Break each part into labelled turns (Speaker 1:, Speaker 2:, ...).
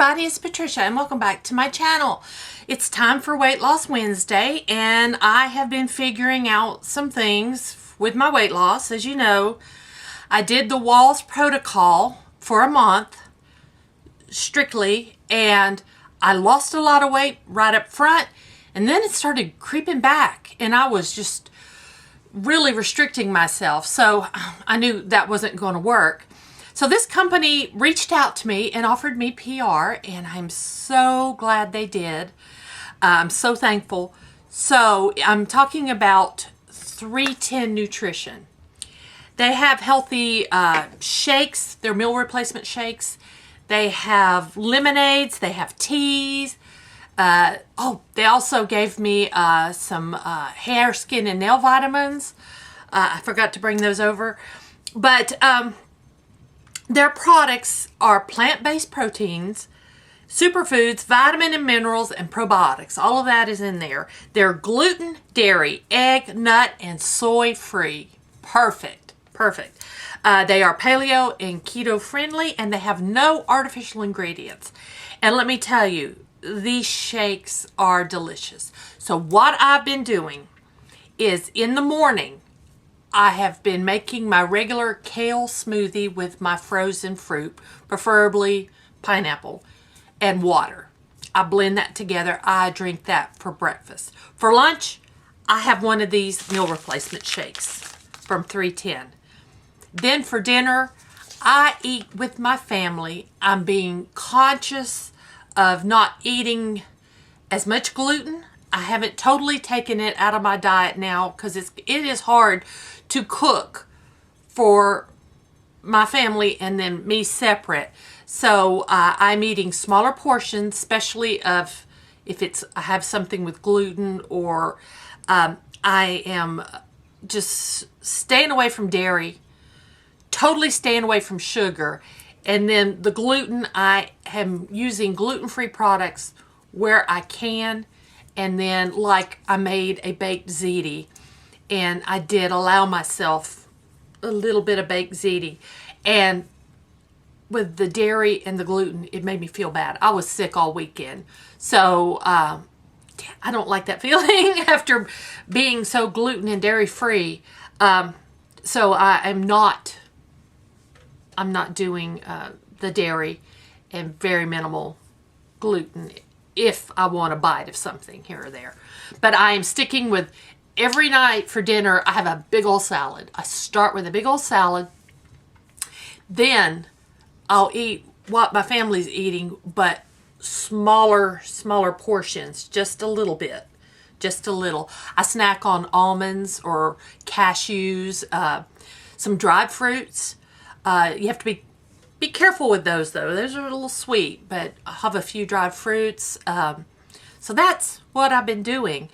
Speaker 1: everybody, it's Patricia and welcome back to my channel. It's time for Weight Loss Wednesday and I have been figuring out some things with my weight loss. As you know, I did the Walls protocol for a month strictly and I lost a lot of weight right up front and then it started creeping back and I was just really restricting myself. So I knew that wasn't going to work. So this company reached out to me and offered me PR, and I'm so glad they did. I'm so thankful. So I'm talking about 310 Nutrition. They have healthy shakes, they're meal replacement shakes. They have lemonades, they have teas. They also gave me some hair, skin, and nail vitamins. I forgot to bring those over. But their products are plant-based proteins, superfoods, vitamin and minerals, and probiotics. All of that is in there. They're gluten, dairy, egg, nut, and soy free. Perfect. Perfect. They are paleo and keto friendly, and they have no artificial ingredients. And let me tell you, these shakes are delicious. So what I've been doing is in the morning, I have been making my regular kale smoothie with my frozen fruit, preferably pineapple, and water. I blend that together. I drink that for breakfast. For lunch, I have one of these meal replacement shakes from 310. Then for dinner, I eat with my family. I'm being conscious of not eating as much gluten. I haven't totally taken it out of my diet now because it is hard to cook for my family and then me separate. So I'm eating smaller portions, especially if I have something with gluten, or I am just staying away from dairy, totally staying away from sugar. And then the gluten, I am using gluten-free products where I can. And then like I made a baked ziti, and I did allow myself a little bit of baked ziti. And with the dairy and the gluten, it made me feel bad. I was sick all weekend. So I don't like that feeling after being so gluten and dairy free. So I'm not doing the dairy and very minimal gluten if I want a bite of something here or there. But I am sticking with every night for dinner. I have a big old salad. I start with a big old salad. Then I'll eat what my family's eating, but smaller portions, just a little bit, just a little. I snack on almonds or cashews, some dried fruits. You have to be careful with those though. Those are a little sweet, but I have a few dried fruits. So that's what I've been doing.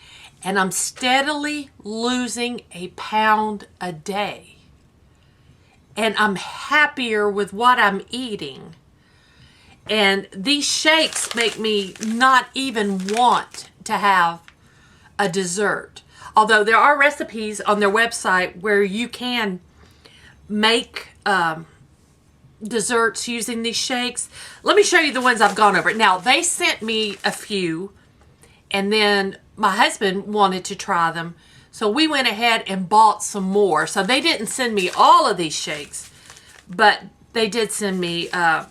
Speaker 1: And I'm steadily losing a pound a day. And I'm happier with what I'm eating. And these shakes make me not even want to have a dessert. Although there are recipes on their website where you can make desserts using these shakes. Let me show you the ones I've gone over. Now, they sent me a few, and then my husband wanted to try them, so we went ahead and bought some more. So they didn't send me all of these shakes, but they did send me, I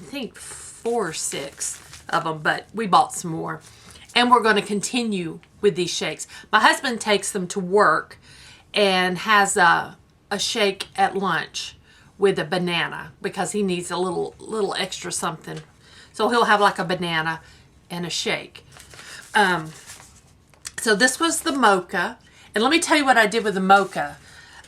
Speaker 1: think 4 or 6 of them, but we bought some more. And we're going to continue with these shakes. My husband takes them to work and has a shake at lunch with a banana because he needs a little extra something. So he'll have like a banana and a shake. So this was the Mocha. And let me tell you what I did with the Mocha.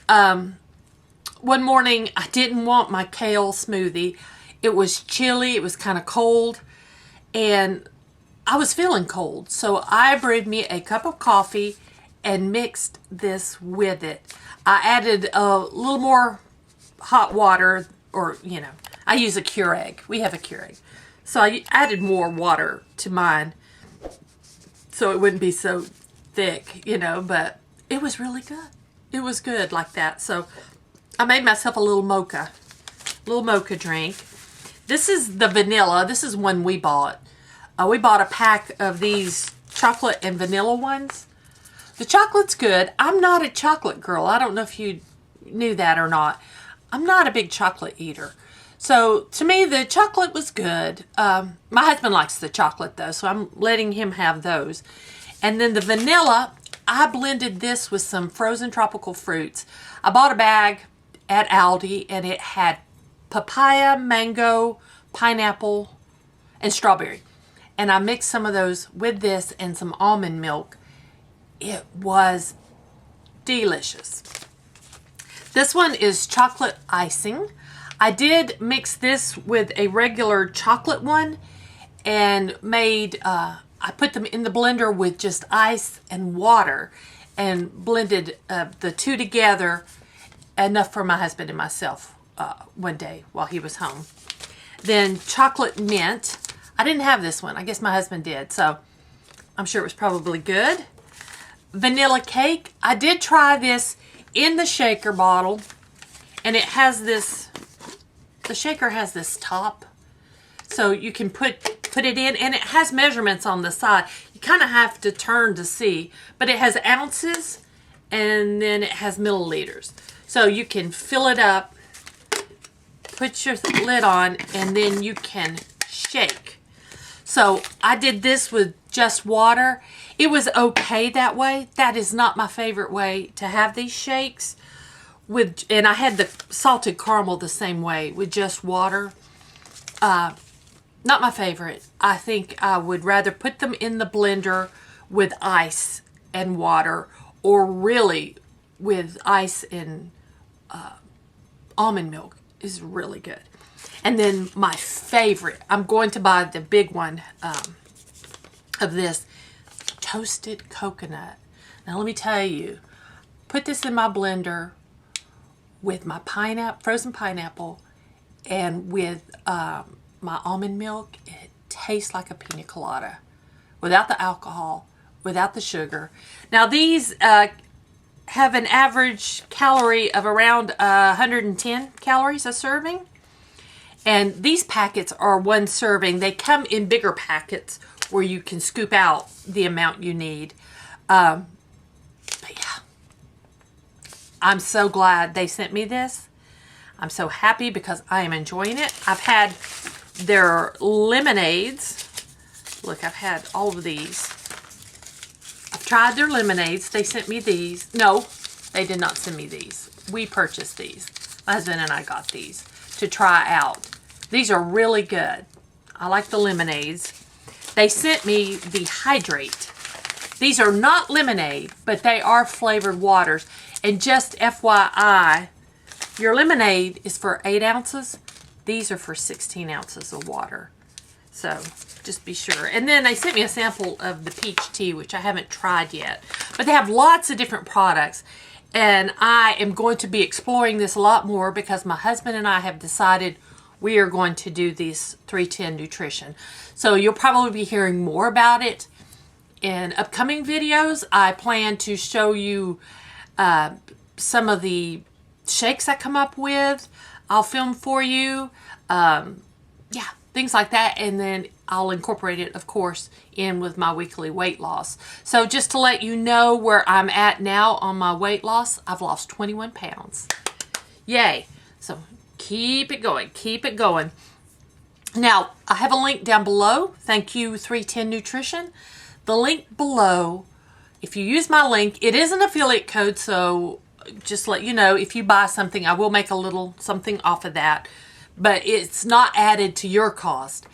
Speaker 1: One morning I didn't want my kale smoothie. It was chilly, it was kind of cold, and I was feeling cold. So I brewed me a cup of coffee and mixed this with it. I added a little more hot water, or I use a Keurig. We have a Keurig. So I added more water to mine so it wouldn't be so thick, but it was really good. It was good like that. So I made myself a little mocha drink. This is the vanilla. This is one we bought. We bought a pack of these chocolate and vanilla ones. The chocolate's good. I'm not a chocolate girl. I don't know if you knew that or not. I'm not a big chocolate eater. So to me, the chocolate was good. My husband likes the chocolate though, so I'm letting him have those. And then the vanilla, I blended this with some frozen tropical fruits. I bought a bag at Aldi and it had papaya, mango, pineapple, and strawberry. And I mixed some of those with this and some almond milk. It was delicious. This one is chocolate icing. I did mix this with a regular chocolate one and made, I put them in the blender with just ice and water and blended the two together enough for my husband and myself one day while he was home. Then chocolate mint. I didn't have this one. I guess my husband did, so I'm sure it was probably good. Vanilla cake. I did try this in the shaker bottle, and it has this, the shaker has this top, so you can put it in, and it has measurements on the side. You kind of have to turn to see, but it has ounces, and then it has milliliters. So you can fill it up, put your lid on, and then you can shake. So I did this with just water. It was okay that way. That is not my favorite way to have these shakes. And I had the salted caramel the same way with just water. Not my favorite. I think I would rather put them in the blender with ice and water, or really with ice and almond milk is really good. And then my favorite, I'm going to buy the big one of this, toasted coconut. Now let me tell you, put this in my blender with my frozen pineapple, and with my almond milk. It tastes like a pina colada without the alcohol, without the sugar. Now these have an average calorie of around 110 calories a serving. And these packets are one serving. They come in bigger packets where you can scoop out the amount you need. But yeah, I'm so glad they sent me this. I'm so happy because I am enjoying it. I've had their lemonades. Look, I've had all of these. I've tried their lemonades. They sent me these. No, they did not send me these. We purchased these. My husband and I got these to try out. These are really good. I like the lemonades. They sent me the Hydrate. These are not lemonade, but they are flavored waters. And just FYI, your lemonade is for 8 ounces. These are for 16 ounces of water. So just be sure. And then they sent me a sample of the peach tea, which I haven't tried yet. But they have lots of different products. And I am going to be exploring this a lot more because my husband and I have decided we are going to do these 310 nutrition. So you'll probably be hearing more about it in upcoming videos. I plan to show you some of the shakes I come up with. I'll film for you. Yeah, things like that. And then I'll incorporate it, of course, in with my weekly weight loss. So just to let you know where I'm at now on my weight loss, I've lost 21 pounds. Yay. So keep it going. Keep it going. Now, I have a link down below. Thank you, 310 Nutrition. The link below, if you use my link, it is an affiliate code, so just let you know, if you buy something, I will make a little something off of that, but it's not added to your cost.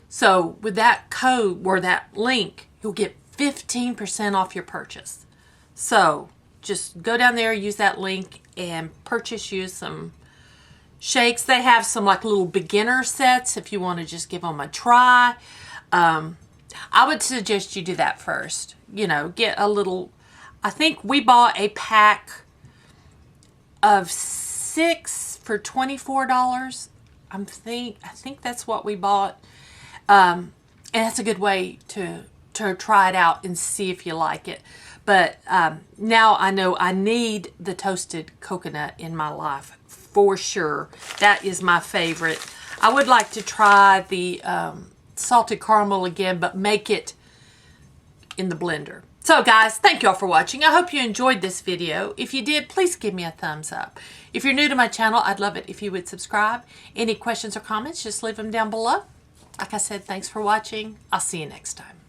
Speaker 1: So with that code or that link, you'll get 15% off your purchase. So just go down there, use that link, and purchase you some shakes. They have some like little beginner sets if you want to just give them a try. I would suggest you do that first. You know, get a little, I think we bought a pack of 6 for $24. I think that's what we bought. And that's a good way to try it out and see if you like it. But now I know I need the toasted coconut in my life for sure. That is my favorite. I would like to try the salted caramel again, but make it in the blender. So guys, thank you all for watching. I hope you enjoyed this video. If you did, please give me a thumbs up. If you're new to my channel, I'd love it if you would subscribe. Any questions or comments, just leave them down below. Like I said, thanks for watching. I'll see you next time.